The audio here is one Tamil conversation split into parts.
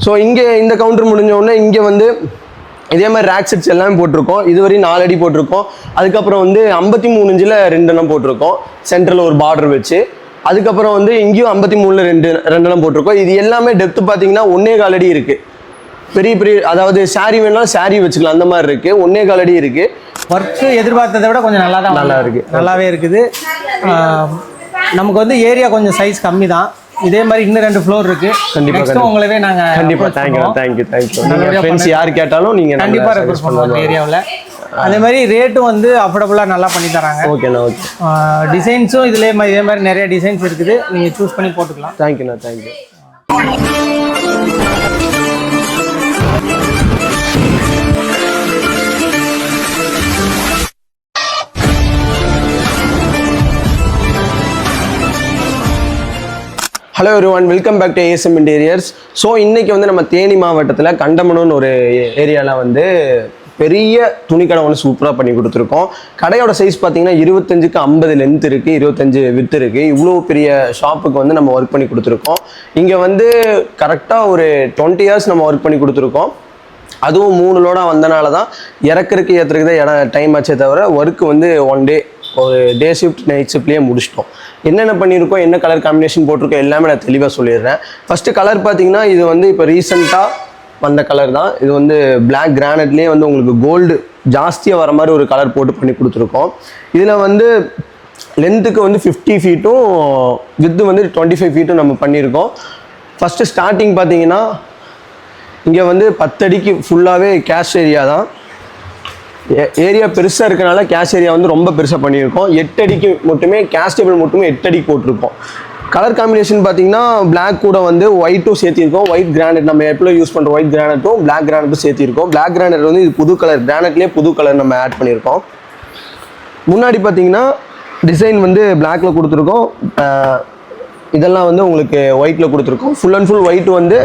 ஸோ இங்கே இந்த கவுண்டர் முடிஞ்ச உடனே இங்கே வந்து இதே மாதிரி ரேக் செட்ஸ் எல்லாமே போட்டிருக்கோம். இதுவரையும் 4 அடி போட்டிருக்கோம். அதுக்கப்புறம் வந்து 53 இன்ச்சில் 2 எண்ணம் போட்டிருக்கோம், சென்டரில் ஒரு பார்டர் வச்சு. அதுக்கப்புறம் வந்து இங்கேயும் 53ல் 2 எண்ணம் போட்டிருக்கோம். இது எல்லாமே டெப்த்து பார்த்தீங்கன்னா 1.25 அடி இருக்குது. பெரிய பெரிய அதாவது சாரி வேணாலும் சாரி வச்சுக்கலாம், அந்த மாதிரி இருக்குது. 1.25 அடி இருக்குது. ஒர்க்கு எதிர்பார்த்ததை விட கொஞ்சம் நல்லா இருக்குது, நல்லாவே இருக்குது. நமக்கு வந்து ஏரியா கொஞ்சம் சைஸ் கம்மி தான். இதே மாதிரி இன்னும் 2 ஃப்ளோர் இருக்கு. கண்டிப்பா உங்களவே நாங்க கண்டிப்பா தேங்க்யூ ஃப்ரெண்ட்ஸ் யார் கேட்டாலும் நீங்க கண்டிப்பா ரெஃபர் பண்ணுவோம் ஏரியாவில். அதே மாதிரி ரேட்டும் வந்து அஃபோர்டபுளாக நல்லா பண்ணி தராங்க. ஓகேண்ணா ஓகே. டிசைன்ஸும் இதே மாதிரி நிறைய டிசைன்ஸ் இருக்குது, நீங்கள் சூஸ் பண்ணி போட்டுக்கலாம். தேங்க்யூண்ணா thank you. Hello everyone, welcome back to ASM interiors. So இன்றைக்கி வந்து நம்ம தேனி மாவட்டத்தில் கண்டமனூன்னு ஒரு ஏரியாவில் வந்து பெரிய துணிக்கடை ஒன்று சூப்பராக பண்ணி கொடுத்துருக்கோம். கடையோட சைஸ் பார்த்தீங்கன்னா 25க்கு 50 லென்த் இருக்குது, 25 வித் இருக்குது. இவ்வளோ பெரிய ஷாப்புக்கு வந்து நம்ம ஒர்க் பண்ணி கொடுத்துருக்கோம். இங்கே வந்து கரெக்டாக ஒரு 20 இயர்ஸ் நம்ம ஒர்க் பண்ணி கொடுத்துருக்கோம். அதுவும் 3 லோடாக வந்தனால தான் இறக்குறதுக்கு ஏற்றுறதுக்கு தான் இடம் டைம் ஆச்சே தவிர ஒர்க்கு வந்து 1 டே ஒரு டே ஷிஃப்ட் நைட் ஷிஃப்ட்லேயே முடிச்சிட்டோம். என்னென்ன பண்ணியிருக்கோம், என்ன கலர் காம்பினேஷன் போட்டிருக்கோம் எல்லாமே நான் தெளிவாக சொல்லிடுறேன். ஃபஸ்ட்டு கலர் பார்த்தீங்கன்னா இது வந்து இப்போ ரீசெண்டாக வந்த கலர் தான். இது வந்து பிளாக் கிரானைட்லேயே வந்து உங்களுக்கு கோல்டு ஜாஸ்தியாக வர மாதிரி ஒரு கலர் போட்டு பண்ணி கொடுத்துருக்கோம். இதில் வந்து லென்த்துக்கு வந்து 50 ஃபீட்டும் வித்து வந்து 25 ஃபீட்டும் நம்ம பண்ணியிருக்கோம். ஃபஸ்ட்டு ஸ்டார்டிங் பார்த்தீங்கன்னா இங்கே வந்து 10 அடிக்கு ஃபுல்லாகவே கேஷ் ஏரியா தான். ஏரியா பெருசாக இருக்கனால கேஷ் ஏரியா வந்து ரொம்ப பெருசாக பண்ணியிருக்கோம். 8 அடிக்கு மட்டுமே கேஷ் டேபிள் மட்டுமே 8 அடிக்கு போட்டிருக்கோம். கலர் காம்பினேஷன் பார்த்தீங்கன்னா பிளாக் கூட வந்து ஒயிட்டும் சேர்த்திருக்கோம். ஒயிட் கிரானைட் நம்ம எப்போ யூஸ் பண்ணுற ஒயிட் கிரானைட்டும் பிளாக் கிரானைட்டும் சேர்த்திருக்கோம். பிளாக் கிரானைட் வந்து இது புது கலர், கிரானைட்லேயே புது கலர் நம்ம ஆட் பண்ணியிருக்கோம். முன்னாடி பார்த்தீங்கன்னா டிசைன் வந்து பிளாக்ல கொடுத்துருக்கோம். இதெல்லாம் வந்து உங்களுக்கு ஒயிட்டில் கொடுத்துருக்கோம். ஃபுல் அண்ட் ஃபுல் ஒயிட் வந்து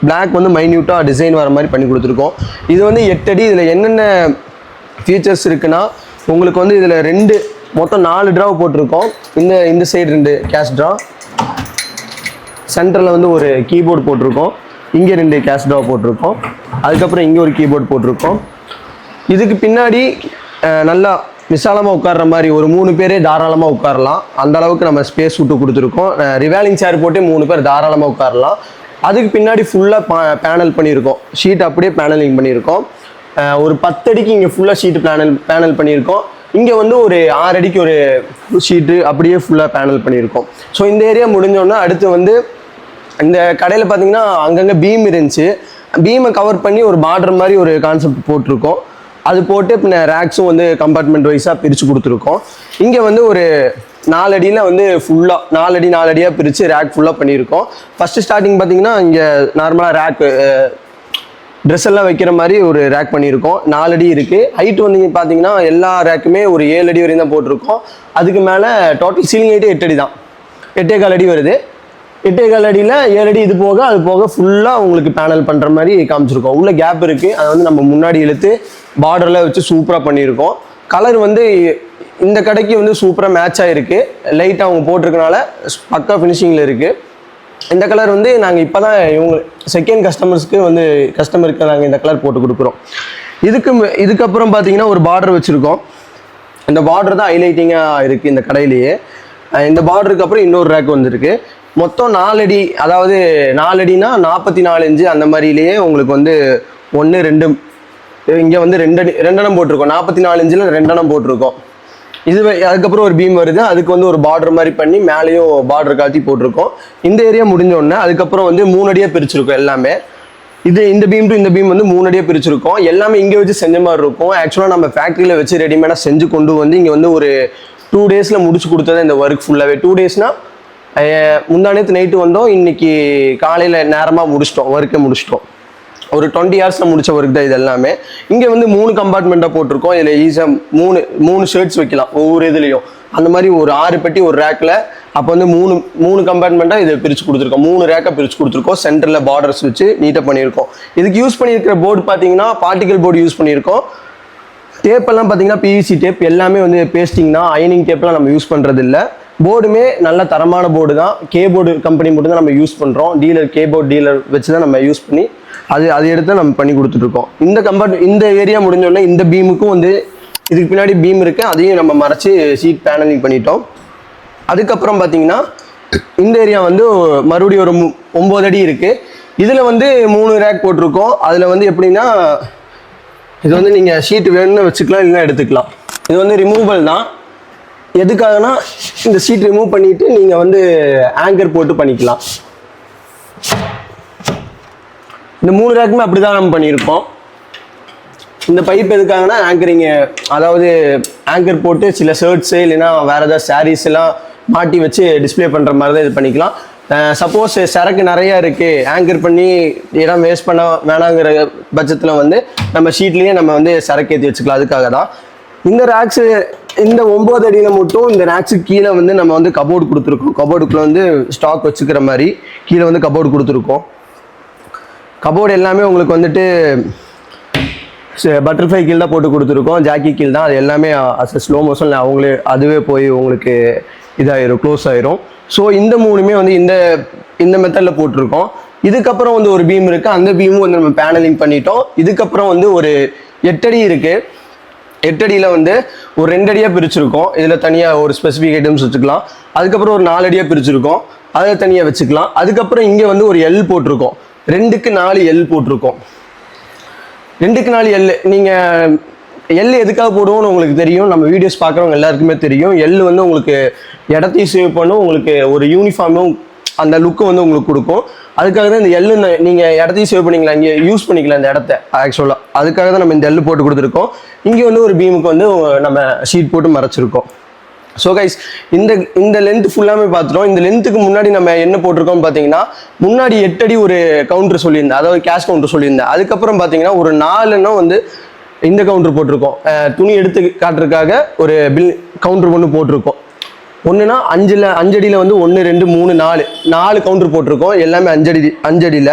பிளாக் வந்து மைன்யூட்டாக டிசைன் வர மாதிரி பண்ணி கொடுத்துருக்கோம். இது வந்து 8 அடி. இதில் என்னென்ன ஃபீச்சர்ஸ் இருக்குன்னா உங்களுக்கு வந்து இதில் மொத்தம் 4 ட்ரா போட்டிருக்கோம். இந்த சைடு 2 கேஷ் ட்ரா, சென்டரில் வந்து ஒரு கீபோர்டு போட்டிருக்கோம். இங்கே 2 கேஷ் ட்ரா போட்டிருக்கோம். அதுக்கப்புறம் இங்கே ஒரு கீபோர்டு போட்டிருக்கோம். இதுக்கு பின்னாடி நல்லா விசாலமாக உட்கார்ற மாதிரி ஒரு 3 பேரே தாராளமாக உட்காரலாம். அந்த அளவுக்கு நம்ம ஸ்பேஸ் விட்டு கொடுத்துருக்கோம். ரிவாலிங் சேர் போட்டு 3 பேர் தாராளமாக உட்காரலாம். அதுக்கு பின்னாடி ஃபுல்லாக பேனல் பண்ணியிருக்கோம். ஷீட் அப்படியே பேனலிங் பண்ணியிருக்கோம். ஒரு 10 அடிக்கு இங்கே ஃபுல்லாக ஷீட்டு பேனல் பண்ணியிருக்கோம். இங்கே வந்து ஒரு 6 அடிக்கு ஒரு ஷீட்டு அப்படியே ஃபுல்லாக பேனல் பண்ணியிருக்கோம். ஸோ இந்த ஏரியா முடிஞ்சோன்னா அடுத்து வந்து இந்த கடையில் பார்த்தீங்கன்னா அங்கங்கே பீம் இருந்துச்சு. பீமை கவர் பண்ணி ஒரு பார்டர் மாதிரி ஒரு கான்செப்ட் போட்டிருக்கோம். அது போட்டு பின்ன ரேக்ஸும் வந்து கம்பார்ட்மெண்ட் வைஸாக பிரித்து கொடுத்துருக்கோம். இங்கே வந்து ஒரு 4 அடியில் வந்து ஃபுல்லாக 4 அடியாக பிரித்து ரேக் ஃபுல்லாக பண்ணியிருக்கோம். ஃபஸ்ட்டு ஸ்டார்டிங் பார்த்தீங்கன்னா இங்கே நார்மலாக ரேக் ட்ரெஸ் எல்லாம் வைக்கிற மாதிரி ஒரு ரேக் பண்ணியிருக்கோம். 4 அடி இருக்குது. ஹைட் வந்து பார்த்தீங்கன்னா எல்லா ரேக்குமே ஒரு 7 அடி வரையும் தான் போட்டிருக்கோம். அதுக்கு மேலே டோட்டல் சீலிங் ஹைட்டு 8 அடி தான், 8.25 அடி வருது. 8.25 அடியில் 7 அடி இது போக அது போக ஃபுல்லாக உங்களுக்கு பேனல் பண்ணுற மாதிரி காமிச்சிருக்கோம். உள்ள கேப் இருக்குது, அதை வந்து நம்ம முன்னாடி இழுத்து பார்டரில் வச்சு சூப்பராக பண்ணியிருக்கோம். கலர் வந்து இந்த கடைக்கு வந்து சூப்பராக மேட்ச் ஆகிருக்கு. லைட்டாக அவங்க போட்டிருக்கனால பக்கா ஃபினிஷிங்கில் இருக்குது. இந்த கலர் வந்து நாங்கள் இப்போ தான் செகண்ட் கஸ்டமருக்கு நாங்கள் இந்த கலர் போட்டு கொடுக்குறோம். இதுக்கப்புறம் பார்த்தீங்கன்னா ஒரு பார்டர் வச்சுருக்கோம். இந்த பார்டர் தான் ஹைலைட்டிங்காக இருக்குது இந்த கடையிலேயே. இந்த பார்டருக்கு அப்புறம் இன்னொரு ரேக் வந்துருக்கு. மொத்தம் 4 அடி, அதாவது 4 அடினா 44 இன்ச்சு அந்த மாதிரிலேயே உங்களுக்கு வந்து 1 2 இங்கே வந்து 2 எண்ணம் போட்டிருக்கோம். 44 இன்ச்சில் 2 எண்ணம் போட்டிருக்கோம். அதுக்கப்புறம் ஒரு பீம் வருது. அதுக்கு வந்து ஒரு பார்டர் மாதிரி பண்ணி மேலேயும் பார்டர் காட்டி போட்டிருக்கோம். இந்த ஏரியா முடிஞ்சோடனே அதுக்கப்புறம் வந்து 3 அடியாக பிரிச்சிருக்கோம் எல்லாமே. இந்த பீம் டு இந்த பீம் வந்து 3 அடியாக பிரிச்சிருக்கோம். எல்லாமே இங்கே வச்சு செஞ்ச மாதிரி இருக்கும். ஆக்சுவலாக நம்ம ஃபேக்ட்ரியில் வச்சு ரெடிமேடாக செஞ்சு கொண்டு வந்து இங்கே வந்து ஒரு 2 டேஸில் முடிச்சு கொடுத்தது இந்த ஒர்க் ஃபுல்லாகவே. 2 டேஸ்னால் முந்தானேத்து நைட்டு வந்தோம், இன்னைக்கு காலையில் நேரமாக முடிச்சிட்டோம், ஒர்க்கை முடிச்சிட்டோம். ஒரு 20 ஹவர்ஸில் முடிச்ச ஒர்க் தான் இது எல்லாமே. இங்கே வந்து 3 கம்பார்ட்மெண்ட்டாக போட்டிருக்கோம். இதில் ஈஸியாக 3 ஷர்ட்ஸ் வைக்கலாம் ஒவ்வொரு இதுலேயும். அந்த மாதிரி ஒரு 6 பெட்டி ஒரு ரேக்கில். அப்போ வந்து 3 கம்பார்ட்மெண்ட்டாக இதை பிரித்து கொடுத்துருக்கோம். 3 ரேக்காக பிரித்து கொடுத்துருக்கோம். சென்டரில் பார்டர்ஸ் வச்சு நீட்டாக பண்ணியிருக்கோம். இதுக்கு யூஸ் பண்ணியிருக்கிற போர்டு பார்த்தீங்கன்னா பார்ட்டிகல் போர்டு யூஸ் பண்ணியிருக்கோம். டேப்பெல்லாம் பார்த்தீங்கன்னா பிவிசி டேப் எல்லாமே வந்து பேஸ்டிங் தான். அயனிங் டேப்லாம் நம்ம யூஸ் பண்ணுறது இல்லை. போர்டுமே நல்ல தரமான போர்டு தான். கேபோர்டு கம்பெனி மட்டும் தான் நம்ம யூஸ் பண்ணுறோம். கேபோர்டு டீலர் வச்சு தான் நம்ம யூஸ் பண்ணி அது எடுத்து நம்ம பண்ணி கொடுத்துட்ருக்கோம். இந்த ஏரியா முடிஞ்சோடனே இந்த பீமுக்கும் வந்து இதுக்கு பின்னாடி பீம் இருக்குது, அதையும் நம்ம மறைச்சி ஷீட் பேனலிங் பண்ணிட்டோம். அதுக்கப்புறம் பார்த்தீங்கன்னா இந்த ஏரியா வந்து மறுபடியும் ஒரு 9 அடி இருக்குது. இதில் வந்து 3 ரேக் போட்டிருக்கோம். அதில் வந்து எப்படின்னா இது வந்து நீங்கள் ஷீட் வேணும்னு வச்சுக்கலாம், இல்லைன்னா எடுத்துக்கலாம். இது வந்து ரிமூவபிள் தான். எதுக்காகனா இந்த ஷீட் ரிமூவ் பண்ணிவிட்டு நீங்கள் வந்து ஆங்கர் போட்டு பண்ணிக்கலாம். இந்த 3 ரேக்குமே அப்படி தான் நம்ம பண்ணியிருக்கோம். இந்த பைப் எதுக்காகனா ஆங்கரிங்க, அதாவது ஆங்கர் போட்டு சில ஷர்ட்ஸு இல்லைன்னா வேறு ஏதாவது சாரீஸ் எல்லாம் மாட்டி வச்சு டிஸ்பிளே பண்ணுற மாதிரி தான் இது பண்ணிக்கலாம். சப்போஸ் சரக்கு நிறையா இருக்குது, ஆங்கர் பண்ணி இடம் வேஸ்ட் பண்ண வேணாங்கிற பட்சத்தில் வந்து நம்ம ஷீட்லேயே நம்ம வந்து சரக்கு ஏற்றி வச்சுக்கலாம். அதுக்காக தான் இந்த ரேக்ஸு. இந்த 9 அடியில் மட்டும் இந்த ரேக்ஸுக்கு கீழே வந்து நம்ம வந்து கபோர்டு கொடுத்துருக்கோம். கபோர்டுக்குள்ளே வந்து ஸ்டாக் வச்சுக்கிற மாதிரி கீழே வந்து கபோர்டு கொடுத்துருக்கோம். கபோர்டு எல்லாமே உங்களுக்கு வந்துட்டு பட்டர்ஃப்ளை கீழ் தான் போட்டு கொடுத்துருக்கோம், ஜாக்கி கீழ் தான். அது எல்லாமே ஸ்லோ மோஷனில் அவங்களே அதுவே போய் உங்களுக்கு இதாயிரும், க்ளோஸ் ஆயிரும். ஸோ இந்த 3மே வந்து இந்த மெத்தடில் போட்டிருக்கோம். இதுக்கப்புறம் வந்து ஒரு பீம் இருக்குது, அந்த பீமும் வந்து நம்ம பேனலிங் பண்ணிட்டோம். இதுக்கப்புறம் வந்து ஒரு 8 அடி இருக்குது. 8 அடியில் வந்து ஒரு 2 அடியாக பிரிச்சுருக்கோம். இதில் தனியாக ஒரு ஸ்பெசிஃபிக் ஐட்டம்ஸ் வச்சுக்கலாம். அதுக்கப்புறம் ஒரு 4 அடியாக பிரிச்சுருக்கோம், அதை தனியாக வச்சுக்கலாம். அதுக்கப்புறம் இங்கே வந்து ஒரு எல் போட்டிருக்கோம். 2க்கு 4 எல் போட்டிருக்கோம். 2க்கு 4 எல். நீங்கள் எல் எதுக்காக போடுவோம்னு உங்களுக்கு தெரியும், நம்ம வீடியோஸ் பார்க்குறவங்க எல்லாருக்குமே தெரியும். எல் வந்து உங்களுக்கு இடத்தையும் சேவ் பண்ணும், உங்களுக்கு ஒரு யூனிஃபார்மும் அந்த லுக்கு வந்து உங்களுக்கு கொடுக்கும். அதுக்காக தான் இந்த எள்ளு நீங்கள் இடத்தையும் சேவ் பண்ணிக்கலாம், இங்கே யூஸ் பண்ணிக்கலாம் இந்த இடத்த. ஆக்சுவலாக அதுக்காக தான் நம்ம இந்த எள்ளு போட்டு கொடுத்துருக்கோம். இங்கே வந்து ஒரு பீமுக்கு வந்து நம்ம ஷீட் போட்டு மறைச்சிருக்கோம். ஸோ கைஸ் இந்த லென்த் ஃபுல்லாமே பார்த்துட்டோம். இந்த லென்த்துக்கு முன்னாடி நம்ம என்ன போட்டிருக்கோம்னு பார்த்தீங்கன்னா, முன்னாடி 8 அடி ஒரு கவுண்டர் சொல்லியிருந்தேன், அதாவது கேஷ் கவுண்டர் சொல்லியிருந்தேன். அதுக்கப்புறம் பார்த்தீங்கன்னா ஒரு 4 வந்து இந்த கவுண்டர் போட்டிருக்கோம். துணி எடுத்து காட்டுறதுக்காக ஒரு பில் கவுண்டர் ஒன்று போட்டிருக்கோம். ஒன்றுனா 5 அடியில் வந்து 1 2 3 4 கவுண்டர் போட்டிருக்கோம். எல்லாமே 5 அடியில்.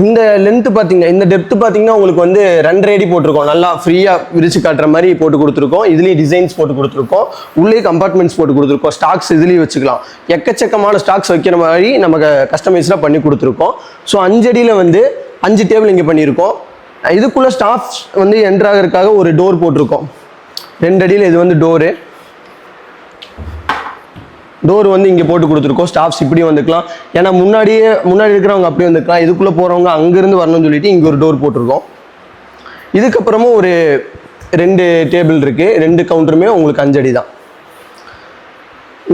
இந்த லென்த்து பார்த்தீங்கன்னா, இந்த டெப்த்து பார்த்தீங்கன்னா உங்களுக்கு வந்து 2.5 அடி போட்டிருக்கோம். நல்லா ஃப்ரீயாக விரிச்சு காட்டுற மாதிரி போட்டு கொடுத்துருக்கோம். இதுலேயும் டிசைன்ஸ் போட்டு கொடுத்துருக்கோம். உள்ளே கம்பார்ட்மெண்ட்ஸ் போட்டு கொடுத்துருக்கோம். ஸ்டாக்ஸ் இதுலேயும் வச்சுக்கலாம். எக்கச்சக்கமான ஸ்டாக்ஸ் வைக்கிற மாதிரி நமக்கு கஸ்டமைஸ்லாம் பண்ணி கொடுத்துருக்கோம். ஸோ 5 அடியில் வந்து 5 டேபிள் இங்கே பண்ணியிருக்கோம். இதுக்குள்ளே ஸ்டாஃப்ஸ் வந்து என்ட்ராகிறதுக்காக ஒரு டோர் போட்டிருக்கோம். 2 அடியில் இது வந்து டோர் வந்து இங்கே போட்டு கொடுத்துருக்கோம். ஸ்டாஃப்ஸ் இப்படி வந்துக்கலாம், ஏன்னா முன்னாடி இருக்கிறவங்க அப்படி வந்துக்கலாம், இதுக்குள்ளே போகிறவங்க அங்கேருந்து வரணும்னு சொல்லிட்டு இங்கே ஒரு டோர் போட்டிருக்கோம். இதுக்கப்புறமும் ஒரு 2 டேபிள் இருக்குது. 2 கவுண்டருமே உங்களுக்கு 5 அடி தான்.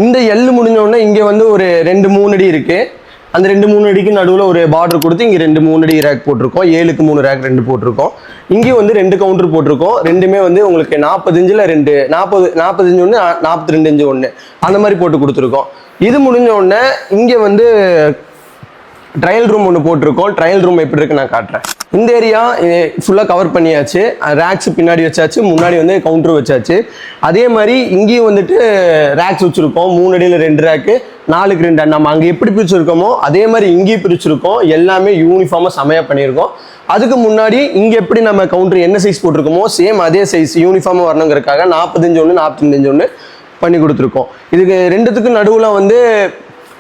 இந்த எள்ளு முடிஞ்சோடனே இங்கே வந்து ஒரு 2-3 அடி இருக்குது. அந்த 2-3 அடிக்கு நடுவில் ஒரு பார்டர் கொடுத்து இங்கே 2-3 அடி ரேக் போட்டிருக்கோம். 7க்கு 3 ரேக் 2 போட்டிருக்கோம். இங்கேயும் வந்து 2 கவுண்டர் போட்டிருக்கோம். ரெண்டுமே வந்து உங்களுக்கு 40 இன்ச்சில் 2 40 இன்ச்சு 1 42 இன்ச்சு 1 அந்த மாதிரி போட்டு கொடுத்துருக்கோம். இது முடிஞ்ச உடனே இங்கே வந்து ட்ரையல் ரூம் ஒன்று போட்டிருக்கோம். ட்ரையல் ரூம் எப்படி இருக்குன்னு நான் காட்டுறேன். இந்த ஏரியா ஃபுல்லாக கவர் பண்ணியாச்சு. ரேக்ஸ் பின்னாடி வச்சாச்சு, முன்னாடி வந்து கவுண்டர் வச்சாச்சு. அதே மாதிரி இங்கேயும் வந்துட்டு ரேக்ஸ் வச்சுருக்கோம். 3 அடியில் 2 ரேக்கு, 4க்கு 2. நம்ம அங்கே எப்படி பிரிச்சுருக்கோமோ அதே மாதிரி இங்கேயும் பிரிச்சுருக்கோம். எல்லாமே யூனிஃபார்மாக செமையாக பண்ணியிருக்கோம். அதுக்கு முன்னாடி இங்கே எப்படி நம்ம கவுண்டர் என்ன சைஸ் போட்டிருக்கோமோ சேம் அதே சைஸ் யூனிஃபார்மாக வரணுங்கிறதுக்காக 40 இன்ச்சு 1 42 இன்ச்சு 1 பண்ணி கொடுத்துருக்கோம். இதுக்கு ரெண்டுத்துக்கும் நடுவில் வந்து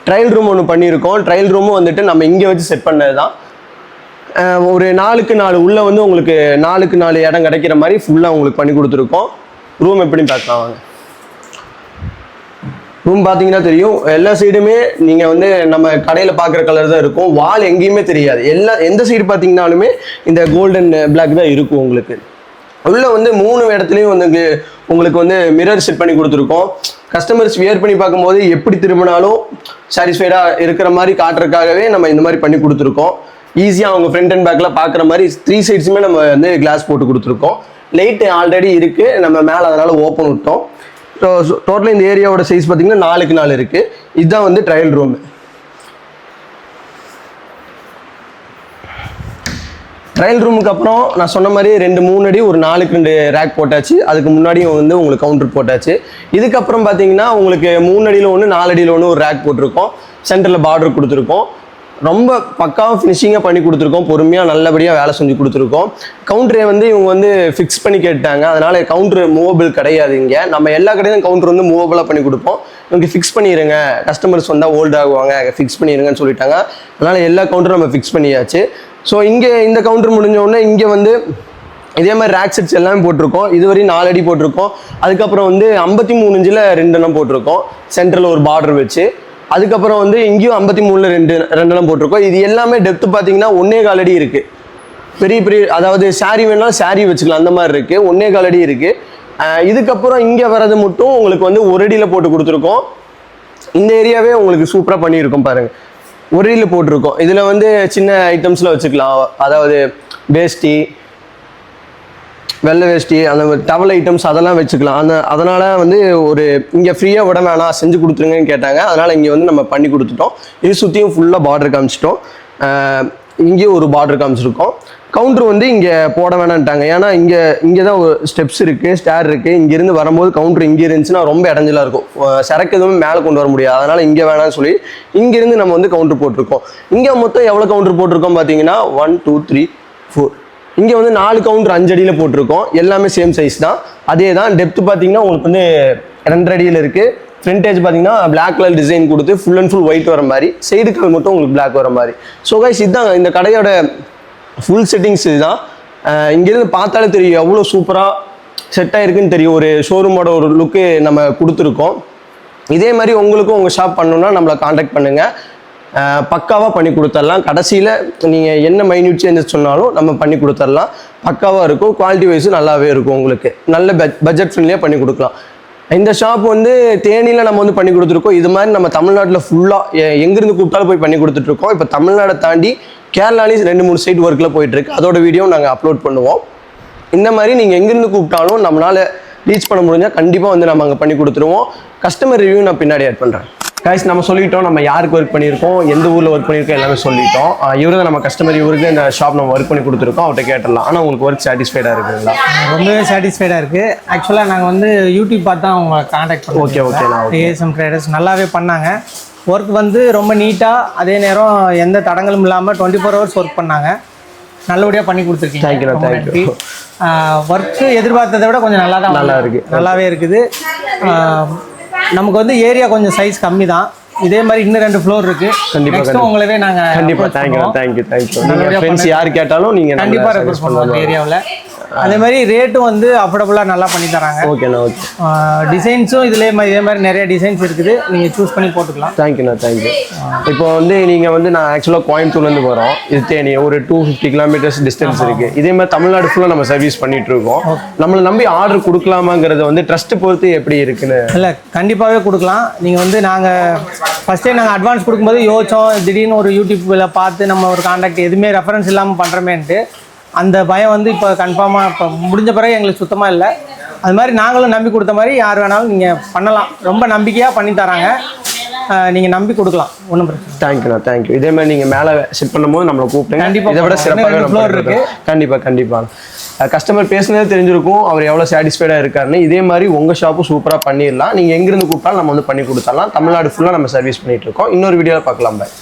ட்ரையல் ரூம் ஒன்று பண்ணியிருக்கோம். ட்ரையல் ரூமும் வந்துட்டு நம்ம இங்கே வச்சு செட் பண்ணது தான். ஒரு 4க்கு 4 உள்ளே வந்து உங்களுக்கு 4க்கு 4 இடம் கிடைக்கிற மாதிரி ஃபுல்லாக உங்களுக்கு பண்ணி கொடுத்துருக்கோம். ரூம் எப்படின்னு பார்க்கலாம் வாங்க. ரூம் பார்த்தீங்கன்னா தெரியும், எல்லா சைடுமே நீங்கள் வந்து நம்ம கடையில் பார்க்குற கலர் தான் இருக்கும். வால் எங்கேயுமே தெரியாது. எந்த சைடு பார்த்தீங்கன்னாலுமே இந்த கோல்டன் பிளாக் தான் இருக்கும். உங்களுக்கு உள்ளே வந்து 3 இடத்துலையும் வந்து உங்களுக்கு வந்து மிரர் செட் பண்ணி கொடுத்துருக்கோம். கஸ்டமர்ஸ் வியர் பண்ணி பார்க்கும்போது எப்படி திரும்பினாலும் சாட்டிஸ்ஃபைடாக இருக்கிற மாதிரி காட்டுறதுக்காகவே நம்ம இந்த மாதிரி பண்ணி கொடுத்துருக்கோம். ஈஸியாக அவங்க ஃப்ரண்ட் அண்ட் பேக்கில் பார்க்குற மாதிரி 3 சைட்ஸுமே நம்ம வந்து கிளாஸ் போட்டு கொடுத்துருக்கோம். லைட்டு ஆல்ரெடி இருக்குது, நம்ம மேலே அதனால் ஓப்பன் விட்டோம். ஸோ டோட்டலாக இந்த ஏரியாவோட சைஸ் பார்த்தீங்கன்னா 4க்கு 4 இருக்குது. இதுதான் வந்து ட்ரையல் ரூம். ட்ரையல் ரூமுக்கு அப்புறம் நான் சொன்ன மாதிரி 2-3 அடி ஒரு 4க்கு 2 ரேக் போட்டாச்சு. அதுக்கு முன்னாடியும் வந்து உங்களுக்கு கவுண்டர் போட்டாச்சு. இதுக்கப்புறம் பார்த்தீங்கன்னா உங்களுக்கு 3 அடியில் 1 4 அடியில் 1 ஒரு ரேக் போட்டிருக்கோம். சென்டரில் பார்டர் கொடுத்துருக்கோம். ரொம்ப பக்காவாக ஃபினிஷிங்காக பண்ணி கொடுத்துருக்கோம். பொறுமையாக நல்லபடியாக வேலை செஞ்சு கொடுத்துருக்கோம். கவுண்டரை வந்து இவங்க வந்து ஃபிக்ஸ் பண்ணி கேட்டாங்க, அதனால் கவுண்டர் மூவபிள் கிடையாது. இங்கே நம்ம எல்லா கடையிலும் கவுண்டர் வந்து மூவபிளாக பண்ணி கொடுப்போம். இவங்க ஃபிக்ஸ் பண்ணிடுங்க, கஸ்டமர்ஸ் வந்தால் ஓல்ட் ஆகுவாங்க, ஃபிக்ஸ் பண்ணிடுங்கன்னு சொல்லிட்டாங்க. அதனால் எல்லா கவுண்டரும் நம்ம ஃபிக்ஸ் பண்ணியாச்சு. ஸோ இங்கே இந்த கவுண்டர் முடிஞ்ச உடனே இங்கே வந்து இதே மாதிரி ரேக் செட்ஸ் எல்லாமே போட்டிருக்கோம். இதுவரையும் 4 அடி போட்டிருக்கோம். அதுக்கப்புறம் வந்து 53 இன்ச்சில் 2 எண்ணம் போட்டிருக்கோம், சென்டரில் ஒரு பார்டர் வச்சு. அதுக்கப்புறம் வந்து இங்கேயும் 53ல் 2 எண்ணம் போட்டிருக்கோம். இது எல்லாமே டெப்த்து பார்த்தீங்கன்னா 1.25 அடி இருக்குது. பெரிய பெரிய அதாவது சாரீ வேணாலும் சாரீ வச்சுக்கலாம், அந்த மாதிரி இருக்குது. 1.25 அடி இருக்குது. இதுக்கப்புறம் இங்கே வர்றது மட்டும் உங்களுக்கு வந்து 1 அடியில் போட்டு கொடுத்துருக்கோம். இந்த ஏரியாவே உங்களுக்கு சூப்பராக பண்ணியிருக்கோம் பாருங்கள். 1 அடியில் போட்டிருக்கோம். இதில் வந்து சின்ன ஐட்டம்ஸில் வச்சுக்கலாம், அதாவது வேஷ்டி, வெள்ளை வேஷ்டி, அந்த டவல் ஐட்டம்ஸ் அதெல்லாம் வச்சுக்கலாம். அதனால் வந்து ஒரு இங்கே ஃப்ரீயாக விட வேணாம், செஞ்சு கொடுத்துருங்கன்னு கேட்டாங்க. அதனால் இங்கே வந்து நம்ம பண்ணி கொடுத்துட்டோம். இது சுற்றியும் ஃபுல்லாக பார்டர் காமிச்சிட்டோம். இங்கேயும் ஒரு பார்டர் காமிச்சிருக்கோம். கவுண்டர் வந்து இங்கே போட வேணான்ட்டாங்க. ஏன்னா இங்கே தான் ஒரு ஸ்டெப்ஸ் இருக்குது, ஸ்டேர் இருக்குது. இங்கேருந்து வரும்போது கவுண்டர் இங்கே இருந்துச்சுன்னா ரொம்ப இடைஞ்சலாக இருக்கும், சரக்கு எதுவும் மேலே கொண்டு வர முடியாது. அதனால் இங்கே வேணாம்னு சொல்லி இங்கேருந்து நம்ம வந்து கவுண்டர் போட்டிருக்கோம். இங்கே மொத்தம் எவ்வளோ கவுண்டர் போட்டிருக்கோம் பார்த்தீங்கன்னா 1 2 3 4. இங்கே வந்து 4 கவுண்டர் 5 அடியில் போட்டிருக்கோம். எல்லாமே சேம் சைஸ் தான். அதே தான் டெப்த்து பார்த்தீங்கன்னா உங்களுக்கு வந்து 2 அடியில் இருக்குது. ஃப்ரண்ட் பார்த்தீங்கன்னா பிளாக் கலர் டிசைன் கொடுத்து ஃபுல் அண்ட் ஃபுல் ஒயிட் வர மாதிரி, சைடு கலர் மட்டும் உங்களுக்கு பிளாக் வர மாதிரி. ஸோ கைஸ் இதுதான் இந்த கடையோட ஃபுல் செட்டிங்ஸ். இதுதான் இங்கேருந்து பார்த்தாலே தெரியும் எவ்வளோ சூப்பராக செட் ஆகிருக்குன்னு தெரியும். ஒரு ஷோரூமோட ஒரு லுக்கு நம்ம கொடுத்துருக்கோம். இதே மாதிரி உங்களுக்கும் உங்கள் ஷாப் பண்ணணுன்னா நம்மளை காண்டாக்ட் பண்ணுங்கள், பக்காவாக பண்ணி கொடுத்துடலாம். கடைசியில் நீங்கள் என்ன மைன்யூட் சேஞ்சஸ் சொன்னாலும் நம்ம பண்ணி கொடுத்துடலாம். பக்காவாக இருக்கும், குவாலிட்டி வைஸும் நல்லாவே இருக்கும். உங்களுக்கு நல்ல பட்ஜெட் ஃப்ரெண்ட்லியாக பண்ணி கொடுக்கலாம். இந்த ஷாப் வந்து தேனியில் நம்ம வந்து பண்ணி கொடுத்துருக்கோம். இது மாதிரி நம்ம தமிழ்நாட்டில் ஃபுல்லாக எங்கேருந்து கூப்பிட்டாலும் போய் பண்ணி கொடுத்துட்ருக்கோம். இப்போ தமிழ்நாடை தாண்டி கேரளாலேயும் 2-3 சைட் ஒர்க்கில் போயிட்டுருக்கு. அதோட வீடியோ நாங்கள் அப்லோட் பண்ணுவோம். இந்த மாதிரி நீங்கள் எங்கேருந்து கூப்பிட்டாலும் நம்மளால் ரீச் பண்ண முடிஞ்சால் கண்டிப்பாக வந்து நம்ம அங்கே பண்ணி கொடுத்துருவோம். கஸ்டமர் ரிவ்யூ நான் பின்னாடி ஆட் பண்ணுறேன். கைஸ் நம்ம சொல்லிட்டோம், நம்ம யாருக்கு ஒர்க் பண்ணியிருக்கோம், எந்த ஊரில் ஒர்க் பண்ணியிருக்கோம் எல்லாமே சொல்லிட்டோம். இவரு தான் நம்ம கஸ்டமர், இவருக்கு இந்த ஷாப் நம்ம ஒர்க் பண்ணி கொடுத்துருக்கோம். அவர்கிட்ட கேட்டலாம். ஆனால் உங்களுக்கு ஒர்க் சாட்டிஸ்ஃபைடாக இருக்குங்களா? ரொம்பவே சாட்டிஸ்ஃபைடாக இருக்குது. ஆக்சுவலாக நாங்கள் வந்து யூடியூப் பார்த்து தான் அவங்க காண்டாக்ட் பண்ணோம். ஓகே ஏஎஸ்எம் ட்ரேடர்ஸ் நல்லாவே பண்ணாங்க. ஒர்க் வந்து ரொம்ப நீட்டாக, அதே நேரம் எந்த தடங்களும் இல்லாமல் 24 ஹவர்ஸ் ஒர்க் பண்ணாங்க. நல்லபடியாக பண்ணி கொடுத்துருக்கீங்க. தேங்க்யூ. ஒர்க்கு எதிர்பார்த்ததை விட கொஞ்சம் நல்லாவே இருக்குது. நமக்கு வந்து ஏரியா கொஞ்சம் சைஸ் கம்மி தான். இதே மாதிரி இன்னும் 2 ஃப்ளோர் இருக்கு. கண்டிப்பா உங்களவே நாங்க கண்டிப்பா தேங்க்யூ. நீங்க ஃப்ரெண்ட்ஸ் யார் கேட்டாலும் நீங்க கண்டிப்பா ரெஃபர் பண்ணுவோம் ஏரியாவுல. அதே மாதிரி ரேட்டும் வந்து அஃபோர்டபுளா நல்லா பண்ணி தராங்க. ஓகே. டிசைன்ஸும் இதே மாதிரி நிறைய டிசைன்ஸ் இருக்குது, நீங்க சூஸ் பண்ணி போட்டுக்கலாம். தேங்க்யூ. இப்போ வந்து நீங்க வந்து நான் ஆக்சுவலா கோயம்புத்தூர்லேருந்து வரோம். இது தேனி ஒரு 250 கிலோமீட்டர்ஸ் டிஸ்டன்ஸ் இருக்கு. இதே மாதிரி தமிழ்நாடு ஃபுல்லாக நம்ம சர்வீஸ் பண்ணிட்டு இருக்கோம். நம்மளை நம்பி ஆர்டர் கொடுக்கலாமாங்கிறது வந்து ட்ரஸ்ட் பொறுத்து எப்படி இருக்குன்னு. இல்லை கண்டிப்பாகவே கொடுக்கலாம். நீங்கள் வந்து நாங்கள் ஃபஸ்ட்டே நாங்கள் அட்வான்ஸ் கொடுக்கும்போது யோசிச்சோம், திடீர்னு ஒரு யூடியூப்பில் பார்த்து நம்ம ஒரு கான்டாக்ட் எதுவுமே ரெஃபரன்ஸ் இல்லாமல் பண்ணுறமேன்ட்டு. அந்த பயம் வந்து இப்போ கன்ஃபார்மாக இப்போ முடிஞ்ச பிறகு எங்களுக்கு சுத்தமாக இல்லை. அது மாதிரி நாங்களும் நம்பி கொடுத்த மாதிரி யார் வேணாலும் நீங்கள் பண்ணலாம். ரொம்ப நம்பிக்கையாக பண்ணி தராங்க, நீங்கள் நம்பி கொடுக்கலாம், ஒன்றும் பிரச்சனை. தேங்க்யூ. இதே மாதிரி நீங்கள் மேலே செட் பண்ணும்போது நம்மளை கூப்பிடுங்க. கண்டிப்பாக இதை விட சிறப்பாக ஃப்ளோர் இருக்குது. கண்டிப்பாக கஸ்டமர் பேசுனதே தெரிஞ்சிருக்கும் அவர் எவ்வளோ சாட்டிஸ்ஃபைடாக இருக்காருன்னு. இதே மாதிரி உங்கள் ஷாப்பும் சூப்பராக பண்ணிடலாம். நீங்கள் எங்கேருந்து கூப்பிட்டாலும் நம்ம வந்து பண்ணி கொடுத்துடலாம். தமிழ்நாடு ஃபுல்லாக நம்ம சர்வீஸ் பண்ணிகிட்டு இருக்கோம். இன்னொரு வீடியோவில் பார்க்கலாம். பாய்.